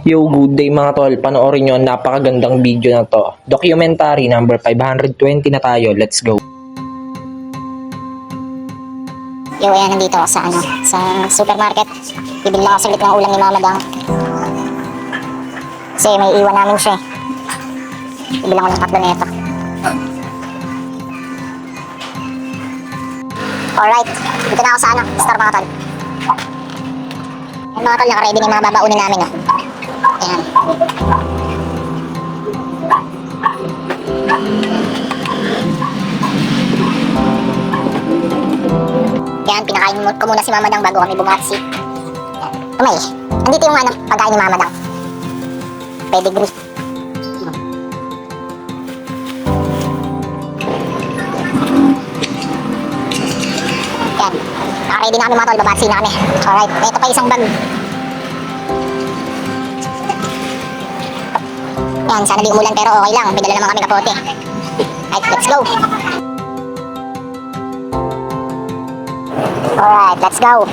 Yo, good day mga tol. Panoorin nyo ang napakagandang video na to. Documentary number 520 na tayo. Let's go. Yo, ayan, nandito ako sa supermarket. Bibili lang ako saglit ng ulam ni Mama Dang. Kasi may iwan namin siya. Bibili ko ng tatlo nito. Alright, dito na ako sa store mga tol. Ayan mga tol, naka-ready na yung mga babaunin namin. Ayan. Ayan, pinakain ko muna si Mama Dang bago kami bumati. Ayan. Nandito yung pagkain ni Mama Dang. Pedigree. Ayan. Naka-ready na kami mga tol, babati na kami. Alright, ito pa isang bag. Yan, sana di umulan pero okay lang. May dala naman kami kapote. Alright, let's go. Alright, let's go.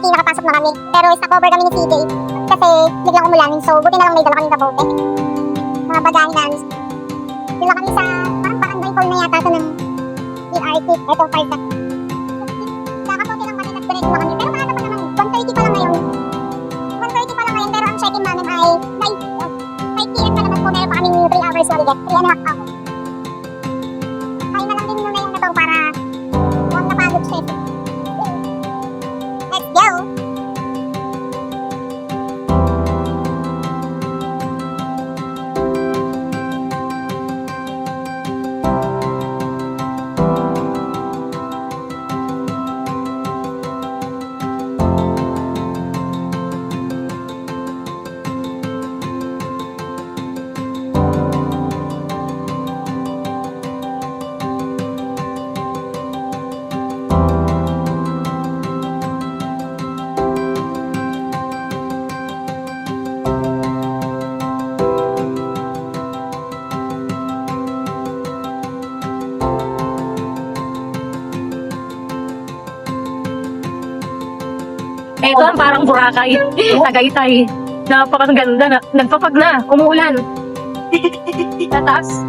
Nakapasok na kami, pero cover kami ni CJ kasi biglang umulan, so buti na lang may dala kaming kabote. Mga bagahin namin. Yun lang kami sa parang barangay hall na yata ito ng BRT. Ito, Farsa. Sa kabote lang kami nag-donate na kami, pero maano pa naman, 130 pa lang ngayon. 130 pa lang ngayon, pero ang check-in namin ay 5 PM pa naman po, meron pa kaming 3 hours na ulit, 3 and a half hours. Kain na lang din muna yung natong para huwag napagod siya. Let's go! Ito ang parang Boracay, Tagaytay. Napakaganda na, nagpapag na, umuulan. Tataas.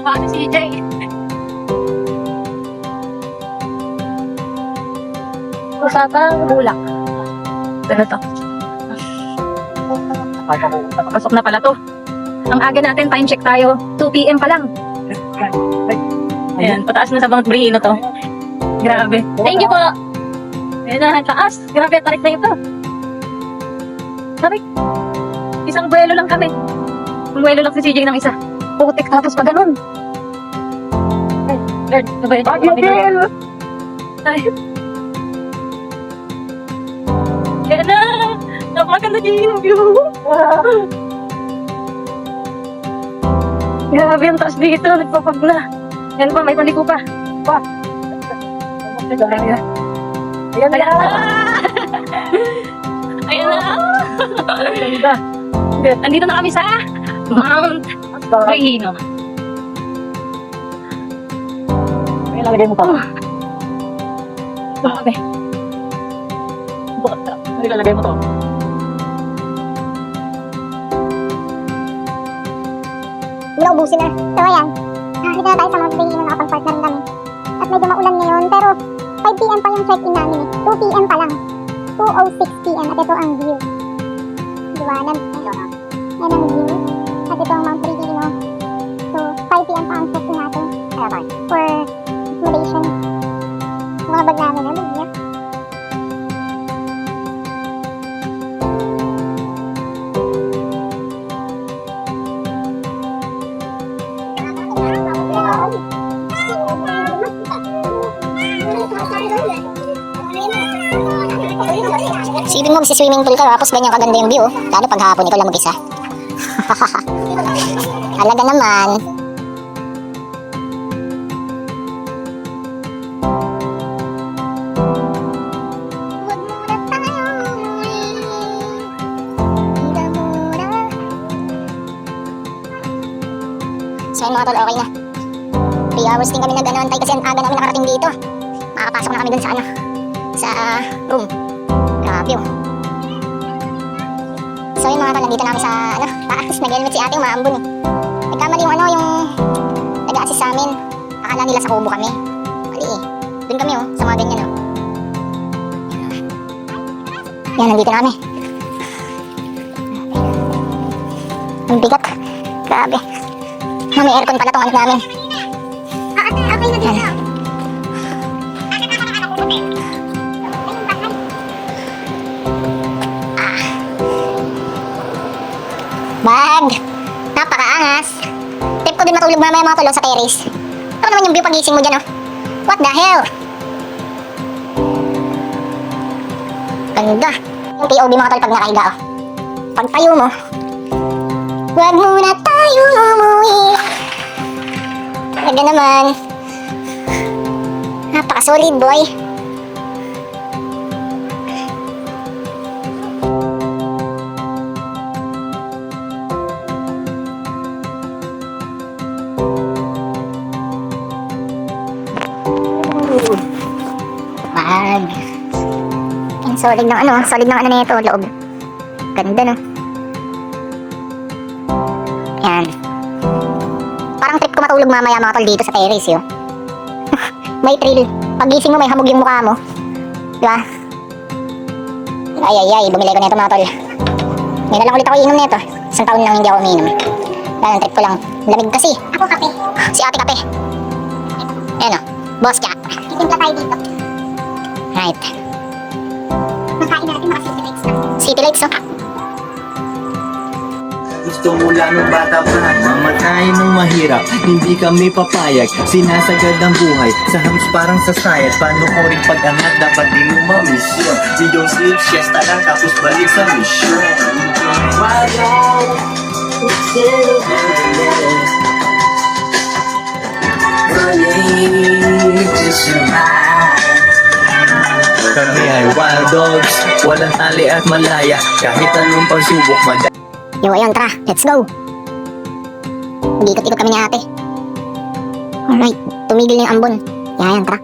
Paano si CJ? Pusatang bulak. Ano to? Pasok na pala to. Ang aga natin, time check tayo. 2 PM pa lang. Ayan, pataas na sa Mount Brino to. Grabe. Thank you po. Ayan na, taas. Grabe, tarik na ito. Tarik. Isang buwelo lang kami. Ang buwelo lang si CJ ng isa. Putik tapos pa ganun. Lord, ano ba yun? Ay. Ayan na. Napakaganda din yung view. Grabe ang taas dito. Nagpapagla. Ayan pa, may paliko pa. Pa. Ayan na. Ayan na. Ayan na. Ganda. Andito na kami sa Mount Brino. May lalagay mo pa. Grabe. May lalagay mo to. Naubusin na. So ayan, nakakita na tayo sa Mount Brino, nakapag-park na rin kami. At medyo maulan ngayon, pero 5 p.m. pa yung check-in namin. 2 p.m. pa lang. 2:06 p.m. At ito ang view. Diba? Yan ang view. At ito ang Mount Brino. So, 5 p.m. pa ang check-in natin. For accommodation. Mga bag namin, ano? Yeah. Isipin mo, swimming pool ka tapos ganyan kaganda yung view. Lalo pag hapon ikaw lang mag-isa. Alaga naman. So yun mga tol, okay na. 3 hours din kami nag-antay kasi ang aga namin nakarating dito. Makakapasok na kami dun sa sa room. Grabe oh. So yun mga tol, nandito na kami sa taas. Nag-helmet si ate, umaambon eh. Nagkamali yung yung nag-a-assist sa amin. Akala nila sa kubo kami. Mali eh. Dun kami oh, sa mga ganyan oh. Yan, nandito na kami. Ang bigat. Grabe. May aircon pala tong namin. Okay na dito. Bag! Napakaangas! Tip ko din matulog mamaya mga tol sa terrace. Ano naman yung view pagising mo dyan oh? What the hell? Ganda! Yung POV mga tol pag nakahiga oh. Pag tayo mo, huwag muna tayo umuwi. Ganda naman. Napaka-solid boy. Bag. Ang solid ng solid ng nito, loob. Ganda no. Yan. Parang trip ko matulog mamaya mga tol dito sa terrace yun. May thrill. Pagising mo may hamog yung mukha mo. Diba? Ay, bumili ko nito mga tol. Ngayon na lang ulit ako iinom nito. Isang taon nang hindi ako umiinom. Dahil ang trip ko lang. Lamig kasi. Ako kape. Si ate kape. Ayan o. Boss Jack. Timpla tayo dito. Right. Makain natin mga city lights na. City Lights no? Gusto mula nung bata pa mamatay nung mahirap. Hindi kami papayag, sinasagad ang buhay. Sa hams parang sa sayat. Paano ko rin pag-angat, dapat di mo mamisyon. We don't sleep, siesta lang, tapos balik sa mission. Kami ay wild dogs, walang tali at malaya. Kahit anong pagsubok, Yo, ayun, tara. Let's go. Ikot-ikot kami ni ate. Alright. Tumigil na yung ambon. Yan, tara.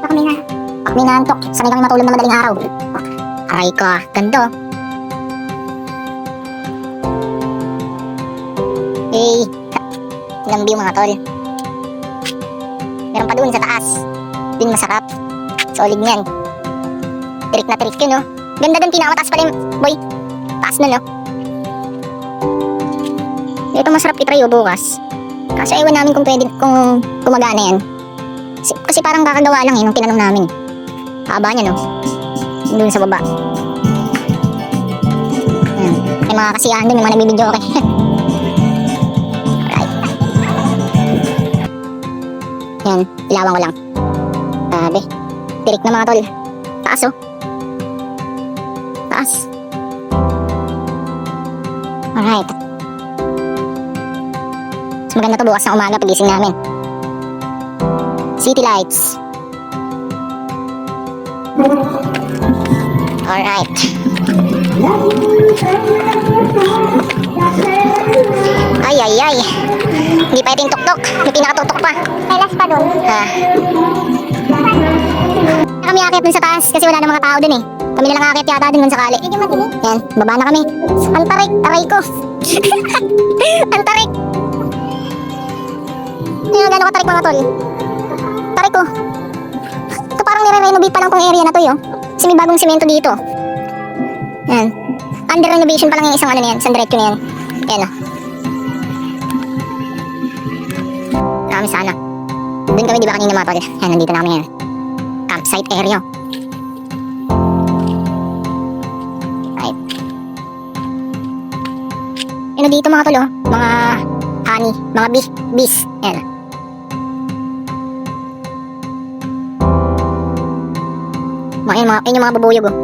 Kami na. Kami naantok. Sanay kami matulog ng madaling araw. Aray ko, ganda. Hey. Ilang view mga tol. Meron pa dun sa taas. Dun masarap. Solid niyan. Trick na trick yun, no? Ganda dun, pinakamataas pala yung boy. Taas na, no? Ito masarap itry bukas. Kasi ewan namin kung pwede, kung gumagana yan. Kasi parang kakagawa lang nung tinanong namin. Haba niya, no? Doon sa baba. Ayan. May mga kasiyahan doon, yung mga nagbibideo, okay? Alright. Yan, ilawan ko lang. Grabe. Tirik na mga tol. Taas, oh. Taas. Alright. Mas maganda to bukas ng umaga pagising namin. City lights. Alright. Ay, ay, ay. Hindi pa ito yung tuktok. May pinakatuktok pa. May last pa doon. Kami akit dun sa taas kasi wala na mga tao dun eh. Kami na lang akit yata dun sakali. Medyo madilim. Yan, baba na kami. Ang tarik, aray ko. Ang tarik. Yan, gano'n katarik mga tol. Tarik ko. Ito parang nire-renovate pa lang tong area na to, yo. Kasi may bagong simento dito. Yan. Under renovation pa lang yung isang ano na yan, isang diretso na yan. Yan, oh. Marami sana. Doon kami, di ba kanina mga tol? Yan, nandito na kami yan. Campsite area. Right. Ano dito mga tol, oh? Mga honey, mga bees. Yan. Yun yung mga babuyog, oh.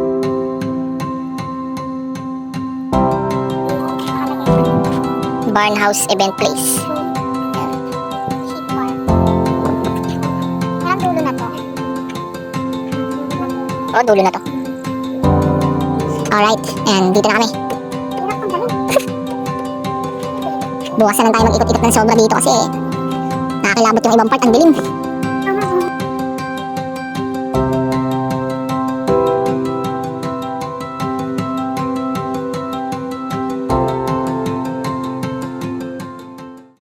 Barn House Event Place. Sheep farm. Parang dulo na to. Oh, dulo na to. Alright, and dito na kami. Hirap ang galing. Bukas na lang tayo mag-ikot-ikot ng sobra dito kasi nakakilabot yung ibang part, ang dilim.